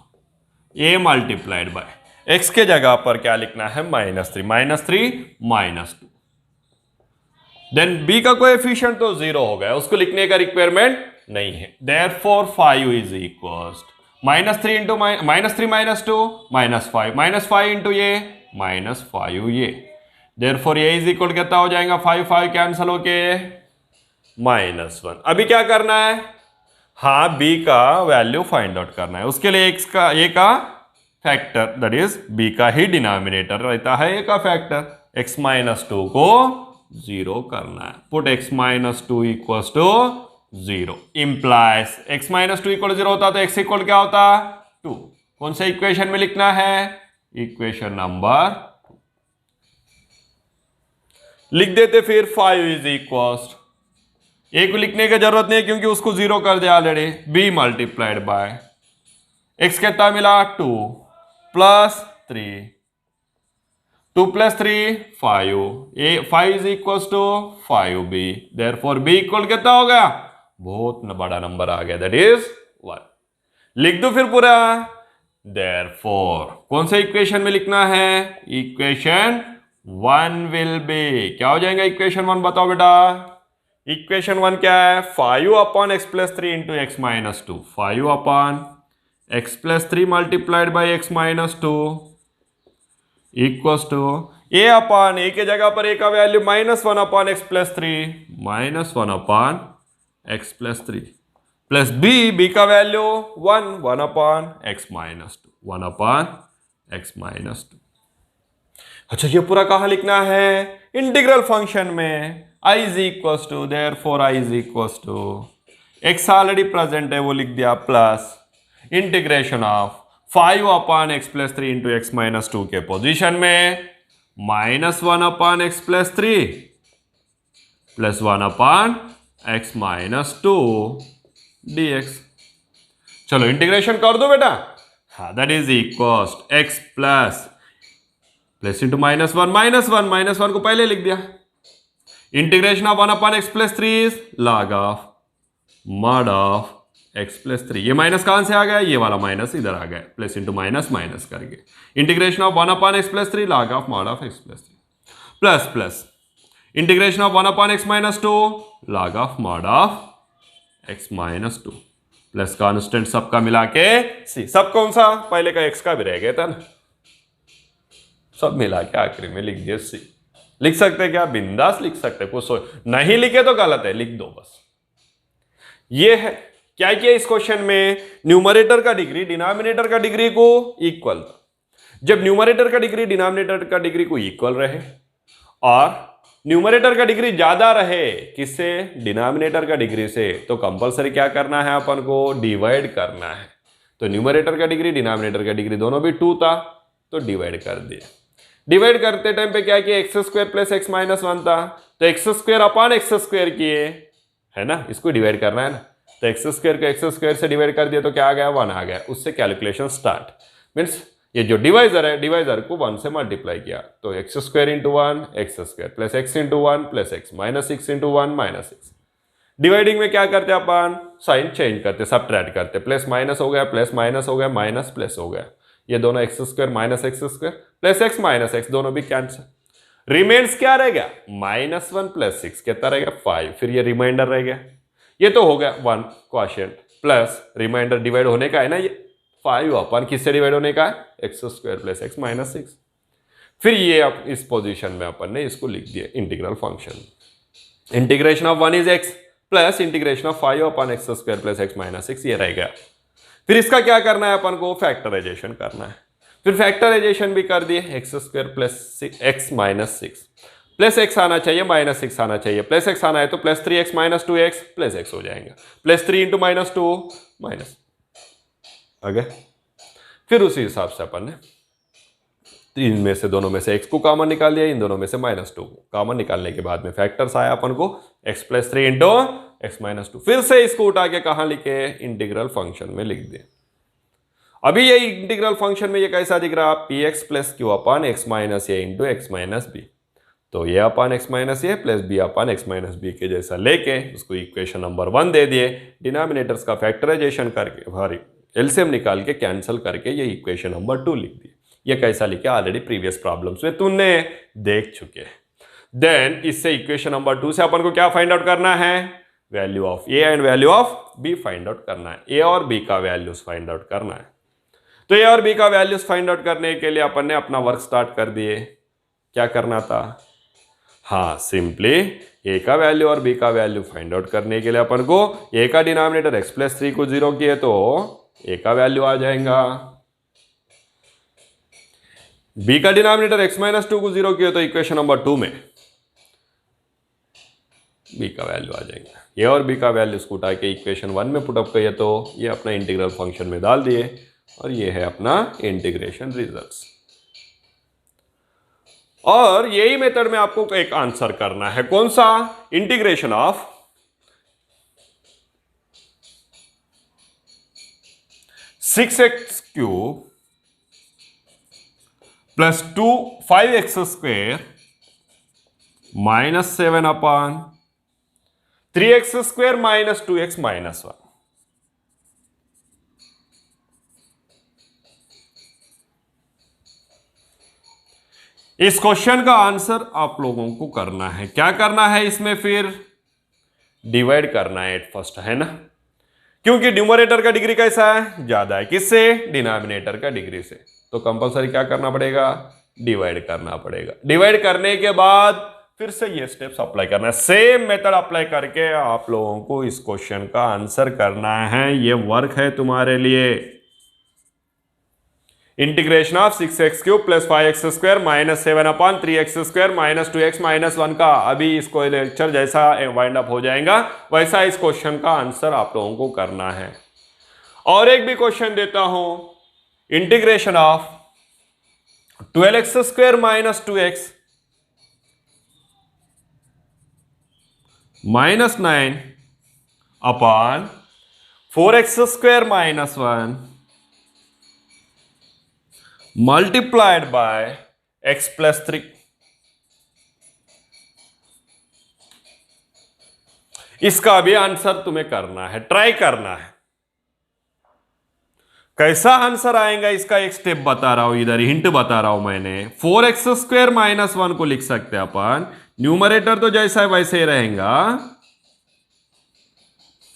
a multiplied by x के जगह पर क्या लिखना है, -3 -2। देन b का कोएफिशिएंट तो 0 हो गया, उसको लिखने का रिक्वायरमेंट नहीं है। Therefore 5 is equals -3 into -3 -2 -5 -5 into ये -5 ये। देयरफॉर ये इज इक्वल कितना हो जाएगा, 5 कैंसिल होके -1। अभी क्या करना है, हाँ b का वैल्यू फाइंड आउट करना है, उसके लिए a का फैक्टर दैट इज b का ही डिनोमिनेटर रहता है a का फैक्टर, x माइनस 2 को 0 करना है। Put x minus 2 equals to 0 implies x minus 2 equal 0 होता तो x इक्वल क्या होता 2। कौन से इक्वेशन में लिखना है, इक्वेशन नंबर 2 लिख देते। फिर 5 इज इक्वल्स, a को लिखने की जरूरत नहीं है क्योंकि उसको 0 कर दिया already, b multiplied by x कितना मिला 2 plus 3, 2 plus 3 5, 5 is equals to 5b। Therefore b equal कितना हो गया, बहुत बड़ा नंबर आ गया, दैट इज 1। लिख दो फिर पूरा। देयरफॉर कौन से इक्वेशन में लिखना है, इक्वेशन 1 विल बी क्या हो जाएगा, इक्वेशन 1 बताओ बेटा। इक्वेशन 1 क्या है, 5 upon x plus 3 into x minus 2, 5 upon x plus 3 multiplied by x minus 2 equals to a upon, a के जगह पर ए का value -1 upon x plus 3 -1 upon x plus 3 plus b का value 1 upon x minus 2 1 upon x minus 2। अच्छा ये पूरा कहाँ लिखना है, इंटीग्रल फंक्शन में। i is equals to, therefore i is equals to x already present है वो लिख दिया, plus integration of 5 upon x plus 3 into x minus 2 के पोजीशन में -1 upon x plus 3 plus 1 upon x minus 2 dx। चलो integration कर दो बेटा, हाँ that is equals x plus into -1 को पहले लिख दिया। Integration of 1 upon x plus 3 is log of mod of x plus 3, ये माइनस कहां से आ गया, ये वाला माइनस इधर आ गया, प्लस इंटू माइनस माइनस करके integration of 1 upon x plus 3 log of mod of x plus 3 plus plus integration of 1 upon x minus 2 log of mod of x minus 2 plus constant सबका मिला के सी, सब कौन सा, पहले का एक्स का भी रह गया था ना, सब मिला के आखिरी में लिख दिया सी। लिख सकते क्या, बिंदास लिख सकते, कुछ नहीं लिखे तो गलत है, लिख दो बस। ये है क्या किया इस क्वेश्चन में, न्यूमरेटर का डिग्री डिनोमिनेटर का डिग्री को इक्वल था। जब न्यूमरेटर का डिग्री डिनोमिनेटर का डिग्री को इक्वल रहे और न्यूमरेटर का डिग्री ज्यादा रहे किससे, डिनोमिनेटर का डिग्री से, तो कंपलसरी क्या करना है अपन को, डिवाइड करना है। तो न्यूमरेटर का डिग्री डिनोमिनेटर का डिग्री दोनों भी 2 था, तो डिवाइड कर दिया। डिवाइड करते टाइम पे क्या किया, x square plus x minus 1 था, तो x square upon x square किए, है ना, इसको डिवाइड करना है ना, तो एक्स स्क्वायर को एक्स स्क्वायर से डिवाइड कर दिया तो क्या आ गया, 1 आ गया। उससे कैलकुलेशन स्टार्ट, मीन्स ये जो डिवाइजर है, डिवाइजर को 1 से मल्टीप्लाई किया, तो x square into 1 x square plus x into 1 plus x minus 6 into 1 minus 6। Dividing में क्या करते अपन, साइन चेंज करते, सबट्रैक्ट करते, प्लस माइनस हो गया, प्लस माइनस हो गया, माइनस प्लस हो गया, ये दोनों x square minus x square plus x minus x दोनों भी कैंसिल, रिमेन्स क्या रह गया, -1 प्लस 6 कितना रहेगा 5, फिर ये रिमाइंडर रह गया, ये तो हो गया 1 क्वोशिएंट प्लस रिमाइंडर डिवाइड होने का है ना, ये 5 अपन किससे डिवाइड होने का है, x square plus x minus 6। फिर ये अब इस पोजीशन में अपन ने इसको लिख दिया integral function, integration of 1 is x plus integration of 5 upon x square plus x minus 6, ये रह गया। फिर इसका क्या करना है अपन को, फैक्टराइजेशन करना है। फिर फैक्टराइजेशन भी कर दिए, x square plus x minus 6 plus x आना चाहिए, माइनस 6 आना चाहिए, प्लस एक्स आना है तो plus 3x minus 2x plus x हो जाएगा, प्लस 3 इंटू माइनस 2 माइनस आ गया। फिर उसी हिसाब से अपन ने तीन में से दोनों में से x को कॉमन निकाल दिया, इन दोनों में से -2 को कॉमन निकालने के बाद में फैक्टर्स आया अपन को x plus 3 into x minus 2। फिर से इसको उठा के कहां लिखे, इंटीग्रल फंक्शन में लिख दिए। अभी ये इंटीग्रल फंक्शन में ये कैसा दिख रहा, p x plus Q upon x minus a into x minus b, तो ये upon x minus a plus b upon x minus b के जैसा लेके उसको इक्वेशन नंबर 1 दे दिए। डिनोमिनेटर्स का फैक्टराइजेशन करके भारी एलसीएम निकाल के कैंसिल करके ये इक्वेशन नंबर 2 लिख दिए। ये कैसा लिखे, ऑलरेडी प्रीवियस प्रॉब्लम्स में तुमने देख चुके हैं। देन इससे इक्वेशन नंबर 2 से अपन को क्या फाइंड आउट करना है, value of a and value of b find out करना है, ए और बी का वैल्यूज फाइंड आउट करना है। तो ए और बी का वैल्यूज फाइंड आउट करने के लिए अपन ने अपना वर्क स्टार्ट कर दिए। क्या करना था, हाँ सिंपली ए का वैल्यू और बी का वैल्यू फाइंड आउट करने के लिए अपन को ए का डिनोमिनेटर एक्स प्लस 3 को 0 किए तो ए का वैल्यू आ जाएगा, बी का डिनोमिनेटर एक्स माइनस 2 को 0 किए तो इक्वेशन नंबर 2 में बी का वैल्यू आ जाएगा। ए और बी का वैल्यू को उठा के इक्वेशन 1 में पुटअप किया तो ये अपना इंटीग्रल फंक्शन में डाल दिए और ये है अपना इंटीग्रेशन रिजल्ट्स। और यही मेथड में आपको एक आंसर करना है, कौन सा, integration of six x cube plus 5x square minus 7 upon 3x square minus 2x minus 1। इस क्वेश्चन का आंसर आप लोगों को करना है, क्या करना है इसमें, फिर डिवाइड करना है एट फर्स्ट, है ना, क्योंकि न्यूमरेटर का डिग्री कैसा है, ज्यादा है, किससे, डिनोमिनेटर का डिग्री से, तो कंपलसरी क्या करना पड़ेगा, डिवाइड करना पड़ेगा। डिवाइड करने के बाद फिर से ये स्टेप्स अप्लाई करना है, सेम मेथड अप्लाई करके आप लोगों को इस क्वेश्चन का आंसर करना है। ये वर्क है तुम्हारे लिए। Integration of 6x cube plus 5x square minus 7 upon 3x square minus 2x minus 1 का अभी इसको लेक्चर जैसा वाइंड अप हो जाएगा वैसा इस क्वेश्चन का आंसर आप लोगों को करना है। और एक भी क्वेश्चन देता हूं, integration of 12x square minus 2x minus 9 upon 4x square minus 1 multiplied by x plus 3। इसका भी आंसर तुम्हें करना है, ट्राई करना है। कैसा आंसर आएगा इसका एक स्टेप बता रहा हूं, इधर हिंट बता रहा हूं मैंने। 4x² माइनस 1 को लिख सकते हैं अपन, न्यूमरेटर तो जैसा है वैसे ही रहेगा।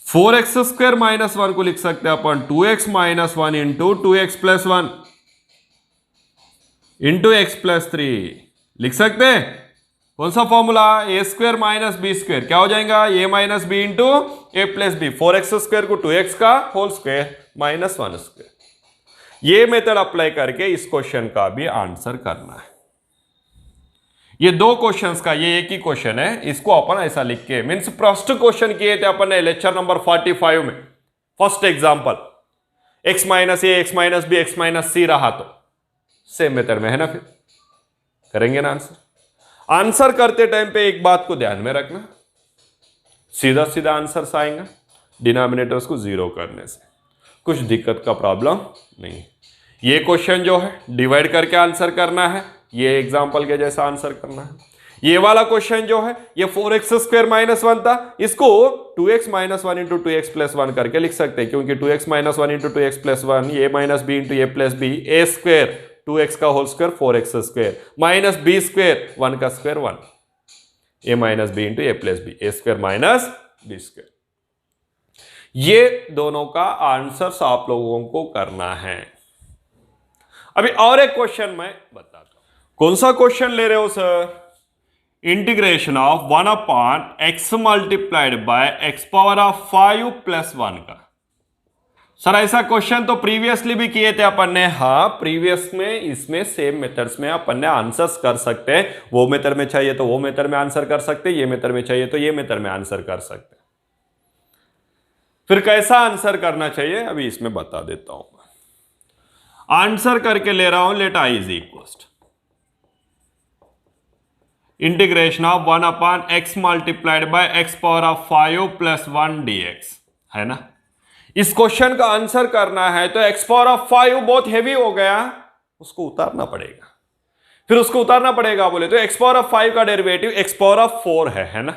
4x² माइनस 1 को लिख सकते हैं अपन 2x minus 1 into 2x plus 1 into x plus 3 लिख सकते हैं। कौन सा फॉर्मूला? a² माइनस b², क्या हो जाएगा? a minus b into a plus b. 4x² को 2x का होल स्क्वायर माइनस 1²। ये मेथड अप्लाई करके इस क्वेश्चन का भी आंसर करना है। ये दो क्वेश्चंस का, ये एक ही क्वेश्चन है, इसको अपन ऐसा लिख के मीन्स फर्स्ट क्वेश्चन किए थे अपन ने लेक्चर नंबर 45 में। First example x minus a x minus b x minus c रहा तो सेम मेथड में है ना, फिर करेंगे ना आंसर। आंसर करते टाइम पे एक बात को ध्यान में रखना, सीधा सीधा आंसर आएगा डिनोमिनेटर्स को जीरो करने से, कुछ दिक्कत का प्रॉब्लम नहीं। ये क्वेश्चन जो है डिवाइड करके आंसर करना है, ये एग्जांपल के जैसा आंसर करना है। ये वाला क्वेश्चन जो है ये 4x² माइनस 1 था, इसको 2x minus 1 into 2x plus 1 करके लिख सकते हैं, क्योंकि 2x minus 1 into 2x plus 1 a minus b into a plus b, a² 2x का whole square 4x² minus b² 1 का square 1, a minus b into a plus b, a² minus b²। ये दोनों का आंसर आप लोगों को करना है। अभी और एक क्वेश्चन मैं बताता हूं। कौन सा क्वेश्चन ले रहे हो sir? Integration of 1/x multiplied by x power of 5 plus 1 का। सर ऐसा क्वेश्चन तो प्रीवियसली भी किए थे अपन ने। हाँ, प्रीवियस में इसमें सेम मेथड्स में अपन ने आंसर्स कर सकते हैं। वो मेथड में चाहिए तो वो मेथड में आंसर कर सकते हैं, ये मेथड में चाहिए तो ये मेथड में आंसर कर सकते हैं। फिर कैसा आंसर करना चाहिए अभी इसमें बता देता हूं। आंसर करके ले रहा हूं, let i is equal integration of 1/x multiplied by x power of 5 plus 1 dx, है ना। इस क्वेश्चन का आंसर करना है तो x पावर ऑफ 5 बहुत हेवी हो गया, उसको उतारना पड़ेगा। फिर उसको उतारना पड़ेगा बोले तो x पावर ऑफ 5 का डेरिवेटिव x पावर ऑफ 4 है ना।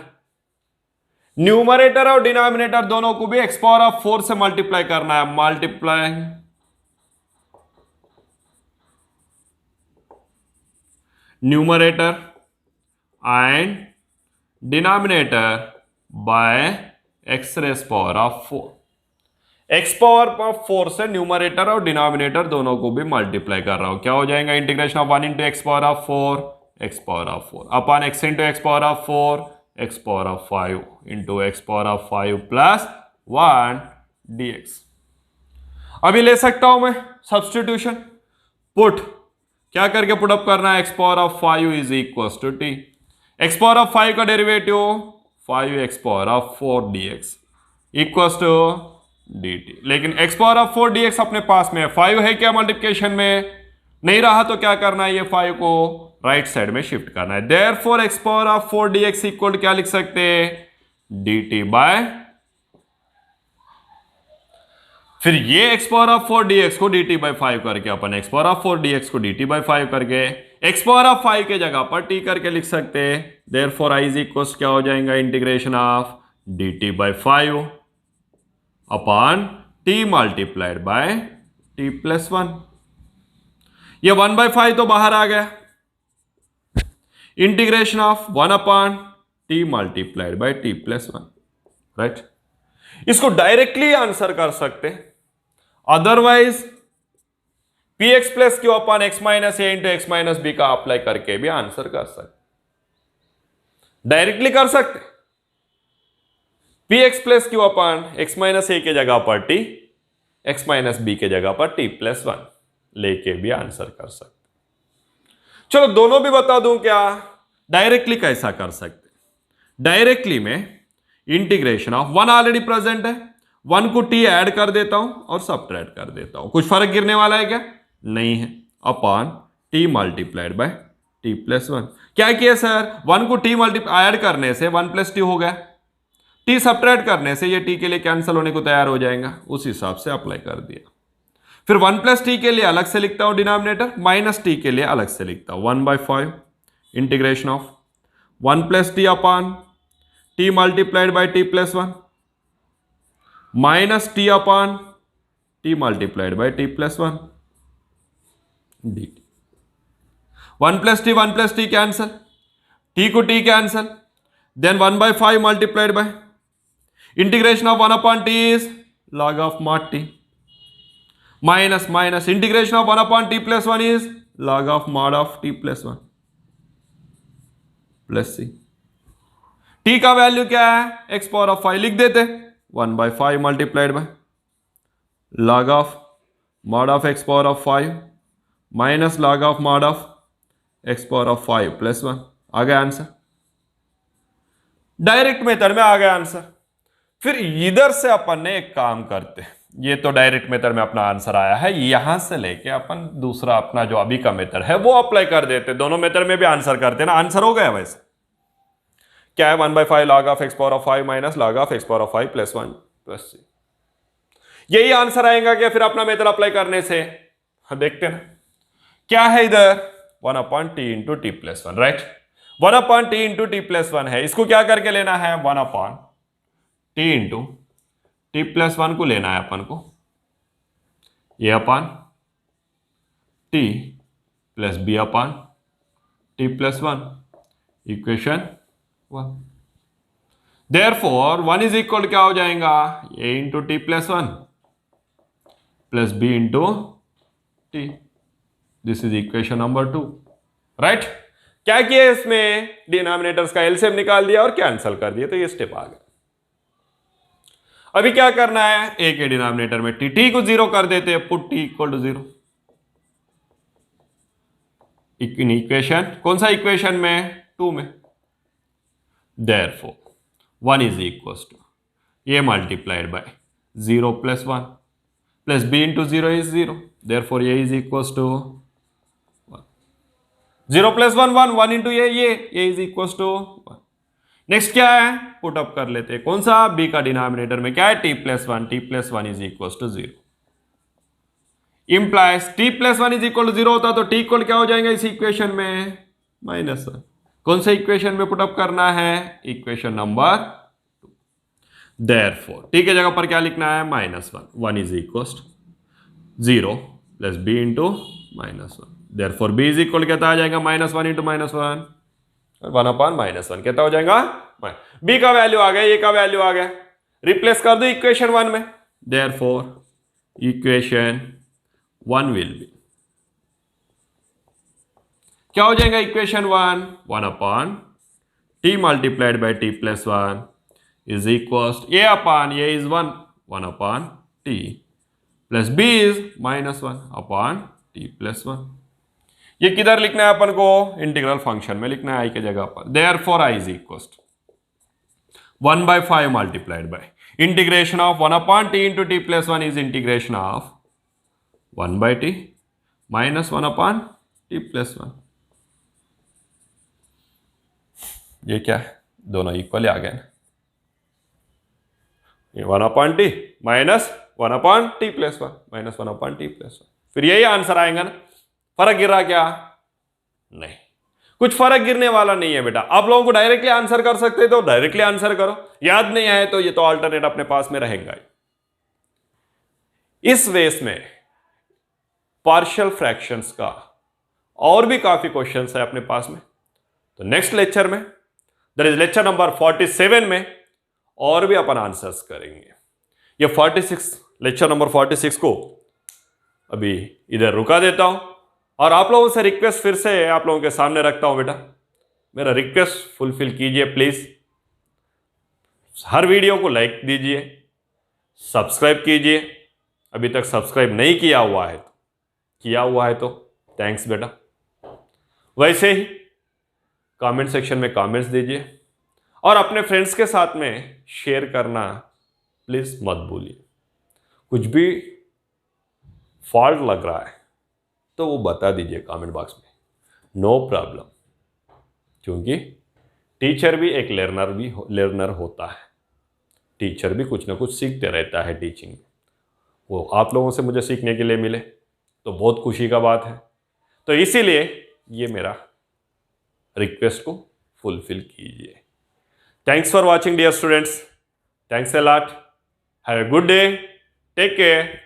न्यूमरेटर और डिनोमिनेटर दोनों को भी x पावर ऑफ 4 से मल्टीप्लाई करना है, multiply numerator and denominator by x raise power of 4। x power of 4 से न्यूमरेटर और डिनोमिनेटर दोनों को भी मल्टीप्लाई कर रहा हूं, क्या हो जाएगा? Integration of 1 into x power of 4 x power of 4 upon x into x power of 4 x power of 5 into x power of 5 plus 1 dx। अभी ले सकता हूं मैं सब्स्टिट्यूशन, पुट क्या करके पुटअप करना है? x power of 5 is equal to t, x power of 5 का derivative 5x power of 4 dx equal to dt। लेकिन x पावर ऑफ 4 dx अपने पास में है, 5 है क्या मल्टीप्लिकेशन में? नहीं रहा तो क्या करना है? ये 5 को राइट साइड में शिफ्ट करना है। Therefore x power of 4 dx equal क्या लिख सकते हैं? dt बाय, फिर ये x पावर ऑफ 4 dx को dt बाई 5 करके अपन x पावर ऑफ 4 dx को dt बाई 5 करके x पावर ऑफ 5 के जगह पर t करके लिख सकते हैं। देयरफॉर i इज इक्वल क्या हो जाएगा? Integration of dt by 5 upon t multiplied by t plus 1। ये 1/5 तो बाहर आ गया, integration of 1 upon t multiplied by t plus 1, right. इसको डायरेक्टली आंसर कर सकते हैं, otherwise px plus Q upon x minus a into x minus b का अप्लाई करके भी आंसर कर सकते, डायरेक्टली कर सकते। px plus Q upon x minus a के जगह पर t, x माइनस बी के जगह पर t प्लस 1 लेके भी आंसर कर सकते। चलो दोनों भी बता दूं क्या? डायरेक्टली कैसा कर सकते? डायरेक्टली में इंटीग्रेशन ऑफ 1 ऑलरेडी प्रेजेंट है, 1 को t ऐड कर देता हूं और सब्ट्रैक्ट कर देता हूं, कुछ फर्क गिरने वाला है क्या? नहीं है, upon t multiplied by t plus 1। क्या किया सर? 1 को t मल्टीप्लाई ऐड करने से 1 प्लस t हो गया, t सब्ट्रैक्ट करने से ये t के लिए कैंसिल होने को तैयार हो जाएगा, उस हिसाब से अप्लाई कर दिया। फिर 1 प्लस t के लिए अलग से लिखता हूं डिनोमिनेटर, माइनस t के लिए अलग से लिखता हूं 1/5 integration of 1 plus t upon t multiplied by t plus 1 minus t upon t multiplied by t plus 1 d t. 1 plus t cancel, t को t cancel, then 1/5 multiplied by integration of 1/t is log of mod t minus minus integration of 1/t plus 1 is log of mod of t plus 1 plus c. t का value क्या है, x power of 5 लिख देते, 1/5 multiplied bye log of mod of x power of 5 minus log of mod of x power of 5 plus 1। आ गया answer, direct method में आ गया answer. फिर इधर से अपन ने एक काम करते, ये तो डायरेक्ट मेथड में अपना आंसर आया है, यहां से लेके अपन दूसरा अपना जो अभी का मेथड है वो अप्लाई कर देते, दोनों मेथड में भी आंसर करते ना। आंसर हो गया वैसे क्या है, 1/5 log of x power of 5 minus log of x power of 5 plus 1 plus c. यही आंसर आएगा क्या फिर अपना मेथड अप्लाई करने से? हाँ देखते ना क्या है इधर, 1/t into t plus 1, right. 1/t into t plus 1 है, इसको क्या करके लेना है, 1/t इंटू टी प्लस 1 को लेना है अपन को, ये upon t plus b upon t plus 1 equation 1। Therefore 1 is equal क्या हो जाएगा, a into t plus 1 plus b into t, this is equation number 2, right. क्या किया इसमें, डिनोमिनेटर्स का एलसीएम निकाल दिया और कैंसिल कर दिया, तो ये स्टेप आ गया। अभी क्या करना है, ए के डिनोमिनेटर में टी को 0 कर देते हैं, put t equal to 0 equation, कौन सा इक्वेशन में, 2 में। Therefore 1 is equal to a multiplied by 0 plus 1 plus b into 0 is 0, therefore a is equal to 0 plus 1 1, 1 into a is equal to 1। Next क्या है, पुट अप कर लेते हैं, कौन सा, b का डिनोमिनेटर में क्या है, t plus 1 is equal to 0 implies t plus 1 is equal to 0 होता तो t इक्वल क्या हो जाएगा इस इक्वेशन में, -1। कौन सा इक्वेशन में पुट अप करना है, इक्वेशन नंबर 2। देयरफॉर t के जगह पर क्या लिखना है, -1, 1 is equal to 0 plus b into -1, therefore b is equal क्या आ जाएगा, -1 इंटू -1 1/-1 कितना हो जाएगा, b का वैल्यू आ गया, a का वैल्यू आ गया, रिप्लेस कर दो इक्वेशन 1 में, देयरफॉर इक्वेशन 1 विल बी क्या हो जाएगा, equation 1 1/t multiplied by t plus 1 is equal a upon a is 1 1/t plus b is -1/t plus 1। ये किधर लिखना है अपन को, इंटीग्रल फंक्शन में लिखना है, आई के जगह पर। Therefore I is equal 1/5 multiplied by integration of 1/t into t plus 1 is integration of 1/t minus 1/t plus 1। ये क्या है, दोनों इक्वल आ गए ना, ये 1/t minus 1/t plus 1 minus 1/t plus 1, फिर यही आंसर आएगा ना। फर्क गिर रहा क्या, नहीं, कुछ फर्क गिरने वाला नहीं है बेटा। आप लोगों को डायरेक्टली आंसर कर सकते तो डायरेक्टली आंसर करो, याद नहीं आए तो ये तो अल्टरनेट अपने पास में रहेगा ही। इस वेस में पार्शियल फ्रैक्शंस का और भी काफी क्वेश्चंस है अपने पास में, तो नेक्स्ट लेक्चर में, दैट इज लेक्चर नंबर 47 में और भी अपन आंसर्स करेंगे। ये 46 लेक्चर नंबर 46 को अभी इधर रुका देता हूं और आप लोगों से रिक्वेस्ट फिर से आप लोगों के सामने रखता हूं, बेटा मेरा रिक्वेस्ट फुलफिल कीजिए प्लीज। हर वीडियो को लाइक दीजिए, सब्सक्राइब कीजिए, अभी तक सब्सक्राइब नहीं किया हुआ है तो थैंक्स बेटा। वैसे ही कमेंट सेक्शन में कमेंट्स दीजिए और अपने फ्रेंड्स के साथ में शेयर करना प्लीज मत भूलिए। कुछ भी फॉल्ट लग रहा है तो वो बता दीजिए कमेंट बॉक्स में, नो प्रॉब्लम, क्योंकि टीचर भी एक लर्नर होता है। टीचर भी कुछ ना कुछ सीखते रहता है टीचिंग में, वो आप लोगों से मुझे सीखने के लिए मिले तो बहुत खुशी का बात है। तो इसीलिए ये मेरा रिक्वेस्ट को फुलफिल कीजिए। Thanks for watching dear students, thanks a lot, have a good day, take care.